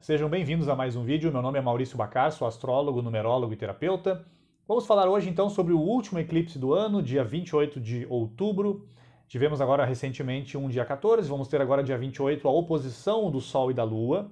Sejam bem-vindos a mais um vídeo. Meu nome é Maurício Bacar, sou astrólogo, numerólogo e terapeuta. Vamos falar hoje então sobre o último eclipse do ano, dia 28 de outubro. Tivemos agora recentemente um dia 14, vamos ter agora dia 28 a oposição do Sol e da Lua.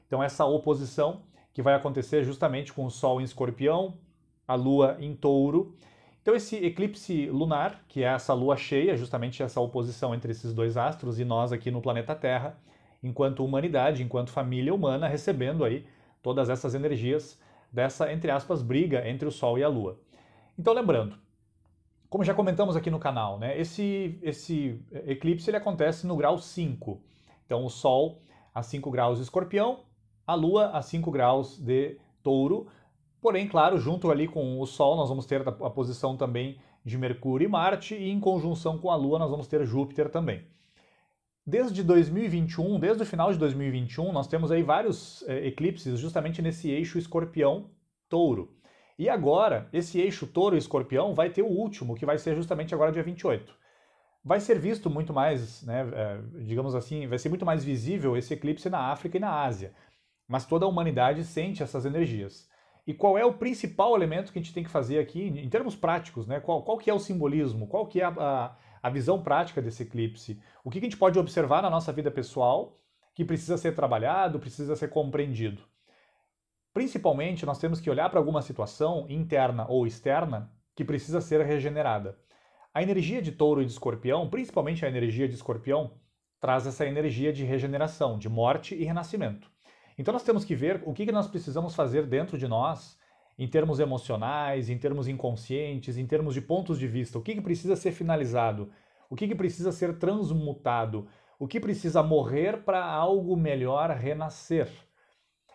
Então essa oposição que vai acontecer justamente com o Sol em Escorpião, a Lua em Touro. Então esse eclipse lunar, que é essa lua cheia, justamente essa oposição entre esses dois astros e nós aqui no planeta Terra, enquanto humanidade, enquanto família humana, recebendo aí todas essas energias dessa, entre aspas, briga entre o Sol e a Lua. Então lembrando, como já comentamos aqui no canal, né, esse eclipse ele acontece no grau 5. Então o Sol a 5 graus de Escorpião, a Lua a 5 graus de Touro. Porém, claro, junto ali com o Sol nós vamos ter a posição também de Mercúrio e Marte, e em conjunção com a Lua nós vamos ter Júpiter também. Desde 2021, desde o final de 2021, nós temos aí vários eclipses justamente nesse eixo Escorpião-Touro. E agora, esse eixo Touro-Escorpião vai ter o último, que vai ser justamente agora dia 28. Vai ser visto muito mais, né, digamos assim, vai ser muito mais visível esse eclipse na África e na Ásia. Mas toda a humanidade sente essas energias. E qual é o principal elemento que a gente tem que fazer aqui, em termos práticos, né? Qual que é o simbolismo? Qual que é a visão prática desse eclipse? O que a gente pode observar na nossa vida pessoal que precisa ser trabalhado, precisa ser compreendido? Principalmente, nós temos que olhar para alguma situação, interna ou externa, que precisa ser regenerada. A energia de Touro e de Escorpião, principalmente a energia de Escorpião, traz essa energia de regeneração, de morte e renascimento. Então nós temos que ver o que nós precisamos fazer dentro de nós, em termos emocionais, em termos inconscientes, em termos de pontos de vista. O que precisa ser finalizado? O que precisa ser transmutado? O que precisa morrer para algo melhor renascer?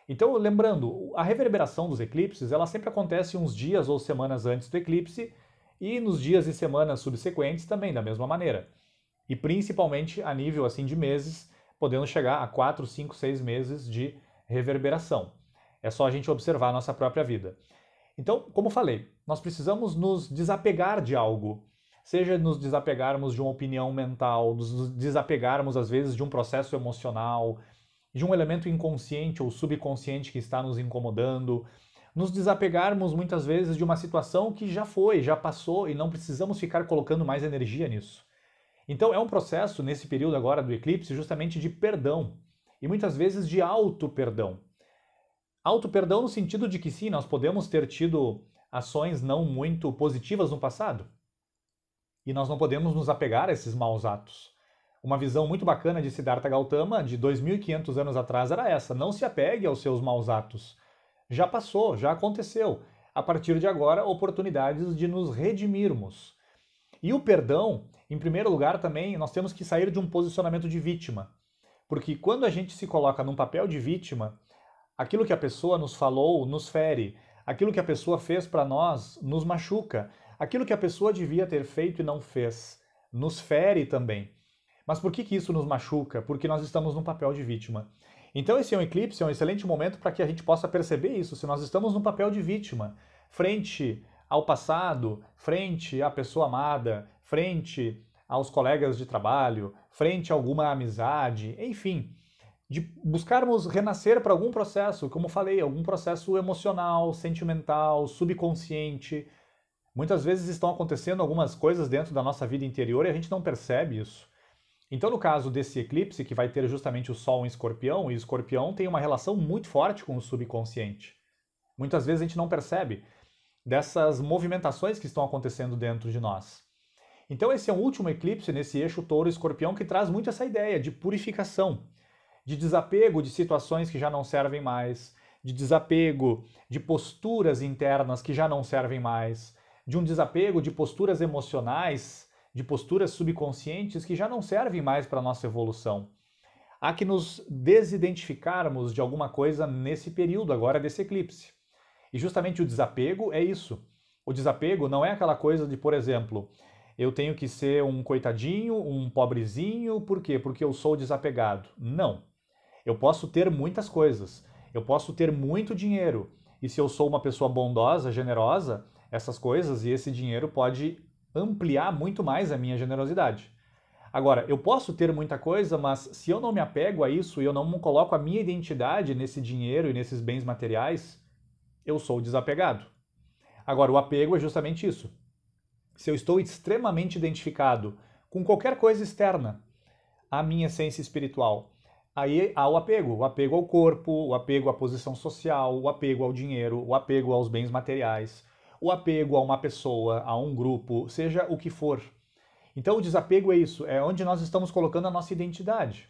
Então, lembrando, a reverberação dos eclipses, ela sempre acontece uns dias ou semanas antes do eclipse e nos dias e semanas subsequentes também, da mesma maneira. E principalmente a nível assim de meses, podendo chegar a 4, 5, 6 meses de reverberação. É só a gente observar a nossa própria vida. Então, como falei, nós precisamos nos desapegar de algo. Seja nos desapegarmos de uma opinião mental, nos desapegarmos às vezes de um processo emocional, de um elemento inconsciente ou subconsciente que está nos incomodando, nos desapegarmos muitas vezes de uma situação que já foi, já passou e não precisamos ficar colocando mais energia nisso. Então é um processo nesse período agora do eclipse justamente de perdão e muitas vezes de auto-perdão. Auto-perdão no sentido de que sim, nós podemos ter tido ações não muito positivas no passado e nós não podemos nos apegar a esses maus atos. Uma visão muito bacana de Siddhartha Gautama, de 2.500 anos atrás, era essa: não se apegue aos seus maus atos. Já passou, já aconteceu. A partir de agora, oportunidades de nos redimirmos. E o perdão, em primeiro lugar, também, nós temos que sair de um posicionamento de vítima. Porque quando a gente se coloca num papel de vítima, aquilo que a pessoa nos falou nos fere, aquilo que a pessoa fez para nós nos machuca, aquilo que a pessoa devia ter feito e não fez nos fere também. Mas por que isso nos machuca? Porque nós estamos num papel de vítima. Então esse é um eclipse, é um excelente momento para que a gente possa perceber isso, se nós estamos num papel de vítima, frente ao passado, frente à pessoa amada, frente aos colegas de trabalho, frente a alguma amizade, enfim, de buscarmos renascer para algum processo, como falei, algum processo emocional, sentimental, subconsciente. Muitas vezes estão acontecendo algumas coisas dentro da nossa vida interior e a gente não percebe isso. Então, no caso desse eclipse, que vai ter justamente o Sol em Escorpião, e Escorpião tem uma relação muito forte com o subconsciente. Muitas vezes a gente não percebe dessas movimentações que estão acontecendo dentro de nós. Então esse é o último eclipse nesse eixo Touro-Escorpião que traz muito essa ideia de purificação, de desapego de situações que já não servem mais, de desapego de posturas internas que já não servem mais, de um desapego de posturas emocionais, de posturas subconscientes que já não servem mais para a nossa evolução. Há que nos desidentificarmos de alguma coisa nesse período agora desse eclipse. E justamente o desapego é isso. O desapego não é aquela coisa de, por exemplo, eu tenho que ser um coitadinho, um pobrezinho, por quê? Porque eu sou desapegado. Não. Eu posso ter muitas coisas. Eu posso ter muito dinheiro. E se eu sou uma pessoa bondosa, generosa, essas coisas e esse dinheiro pode ampliar muito mais a minha generosidade. Agora, eu posso ter muita coisa, mas se eu não me apego a isso e eu não coloco a minha identidade nesse dinheiro e nesses bens materiais, eu sou desapegado. Agora, o apego é justamente isso. Se eu estou extremamente identificado com qualquer coisa externa à minha essência espiritual, aí há o apego ao corpo, o apego à posição social, o apego ao dinheiro, o apego aos bens materiais, o apego a uma pessoa, a um grupo, seja o que for. Então o desapego é isso, é onde nós estamos colocando a nossa identidade.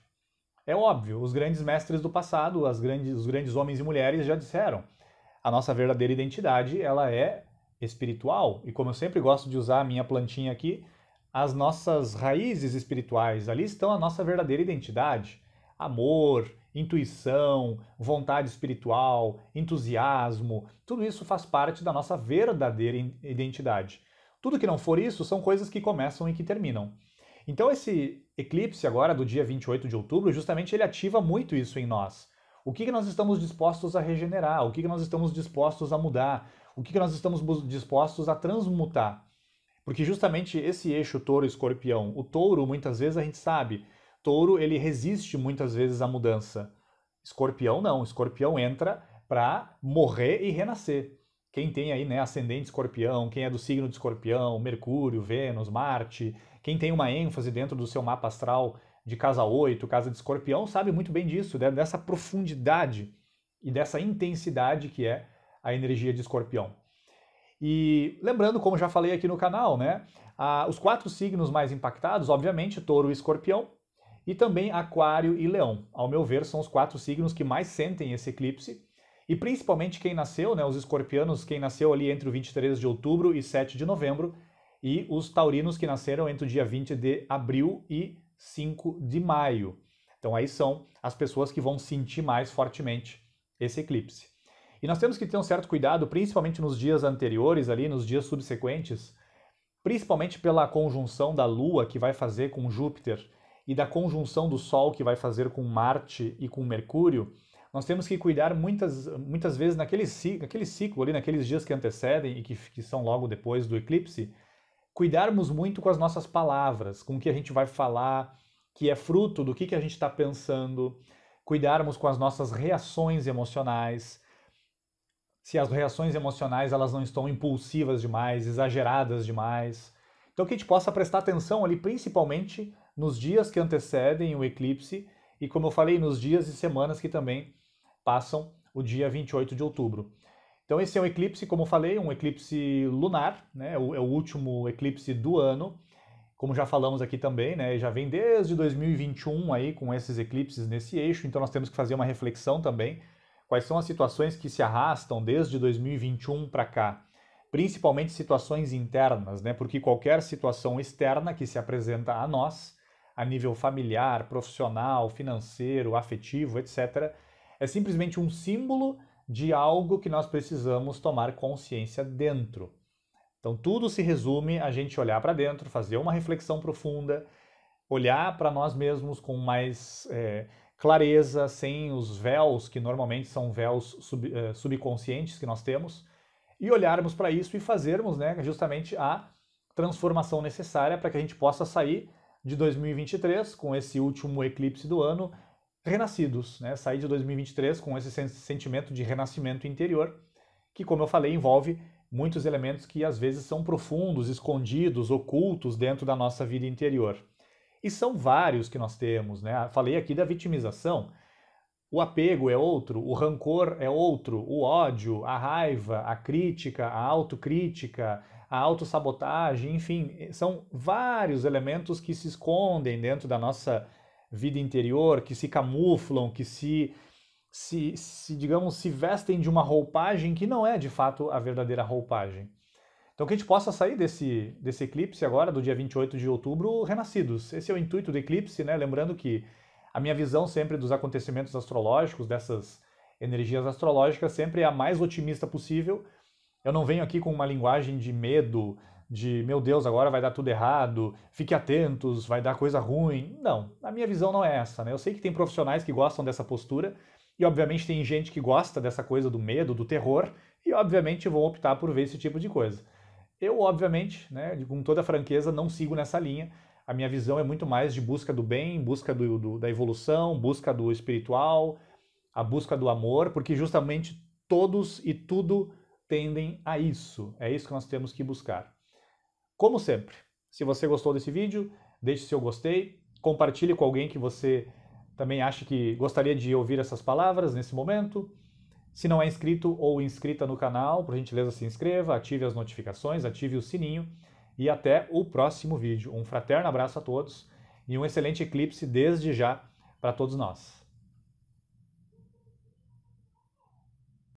É óbvio, os grandes mestres do passado, os grandes homens e mulheres já disseram, a nossa verdadeira identidade, ela é espiritual. E como eu sempre gosto de usar a minha plantinha aqui, as nossas raízes espirituais, ali estão a nossa verdadeira identidade. Amor, intuição, vontade espiritual, entusiasmo, tudo isso faz parte da nossa verdadeira identidade. Tudo que não for isso são coisas que começam e que terminam. Então esse eclipse agora do dia 28 de outubro, justamente ele ativa muito isso em nós. O que nós estamos dispostos a regenerar? O que nós estamos dispostos a mudar? O que nós estamos dispostos a transmutar? Porque justamente esse eixo touro-escorpião, o touro muitas vezes a gente sabe, touro ele resiste muitas vezes à mudança. Escorpião não, escorpião entra para morrer e renascer. Quem tem aí, né, ascendente escorpião, quem é do signo de escorpião, Mercúrio, Vênus, Marte, quem tem uma ênfase dentro do seu mapa astral de casa 8, casa de escorpião, sabe muito bem disso, dessa profundidade e dessa intensidade que é a energia de escorpião. E lembrando, como já falei aqui no canal, né, os 4 signos mais impactados, obviamente, touro e escorpião, e também aquário e leão. Ao meu ver, são os 4 signos que mais sentem esse eclipse, e principalmente quem nasceu, né, os escorpianos, quem nasceu ali entre o 23 de outubro e 7 de novembro, e os taurinos que nasceram entre o dia 20 de abril e 5 de maio. Então aí são as pessoas que vão sentir mais fortemente esse eclipse. E nós temos que ter um certo cuidado, principalmente nos dias anteriores, ali, nos dias subsequentes, principalmente pela conjunção da Lua que vai fazer com Júpiter e da conjunção do Sol que vai fazer com Marte e com Mercúrio. Nós temos que cuidar muitas vezes naquele ciclo ali, naqueles dias que antecedem e que são logo depois do eclipse, cuidarmos muito com as nossas palavras, com o que a gente vai falar, que é fruto do que a gente está pensando, cuidarmos com as nossas reações emocionais. Se as reações emocionais elas não estão impulsivas demais, exageradas demais. Então que a gente possa prestar atenção ali, principalmente nos dias que antecedem o eclipse e, como eu falei, nos dias e semanas que também passam o dia 28 de outubro. Então esse é um eclipse, como eu falei, um eclipse lunar, né? É o último eclipse do ano, como já falamos aqui também, né? Já vem desde 2021 aí com esses eclipses nesse eixo, então nós temos que fazer uma reflexão também. Quais são as situações que se arrastam desde 2021 para cá? Principalmente situações internas, né? Porque qualquer situação externa que se apresenta a nós, a nível familiar, profissional, financeiro, afetivo, etc., é simplesmente um símbolo de algo que nós precisamos tomar consciência dentro. Então tudo se resume a gente olhar para dentro, fazer uma reflexão profunda, olhar para nós mesmos com mais clareza, sem os véus, que normalmente são véus subconscientes que nós temos, e olharmos para isso e fazermos, né, justamente a transformação necessária para que a gente possa sair de 2023, com esse último eclipse do ano, renascidos, né? Sair de 2023 com esse sentimento de renascimento interior, que, como eu falei, envolve muitos elementos que às vezes são profundos, escondidos, ocultos dentro da nossa vida interior. E são vários que nós temos, né? Falei aqui da vitimização. O apego é outro, o rancor é outro, o ódio, a raiva, a crítica, a autocrítica, a autossabotagem, enfim, são vários elementos que se escondem dentro da nossa vida interior, que se camuflam, que digamos, se vestem de uma roupagem que não é de fato a verdadeira roupagem. Então que a gente possa sair desse eclipse agora, do dia 28 de outubro, renascidos. Esse é o intuito do eclipse, né? Lembrando que a minha visão sempre dos acontecimentos astrológicos, dessas energias astrológicas, sempre é a mais otimista possível. Eu não venho aqui com uma linguagem de medo, de meu Deus, agora vai dar tudo errado, fique atentos, vai dar coisa ruim. Não, a minha visão não é essa, né? Eu sei que tem profissionais que gostam dessa postura, e obviamente tem gente que gosta dessa coisa do medo, do terror, e obviamente vão optar por ver esse tipo de coisa. Eu, obviamente, né, com toda franqueza, não sigo nessa linha, a minha visão é muito mais de busca do bem, busca da evolução, busca do espiritual, a busca do amor, porque justamente todos e tudo tendem a isso. É isso que nós temos que buscar. Como sempre, se você gostou desse vídeo, deixe seu gostei, compartilhe com alguém que você também acha que gostaria de ouvir essas palavras nesse momento. Se não é inscrito ou inscrita no canal, por gentileza se inscreva, ative as notificações, ative o sininho e até o próximo vídeo. Um fraterno abraço a todos e um excelente eclipse desde já para todos nós.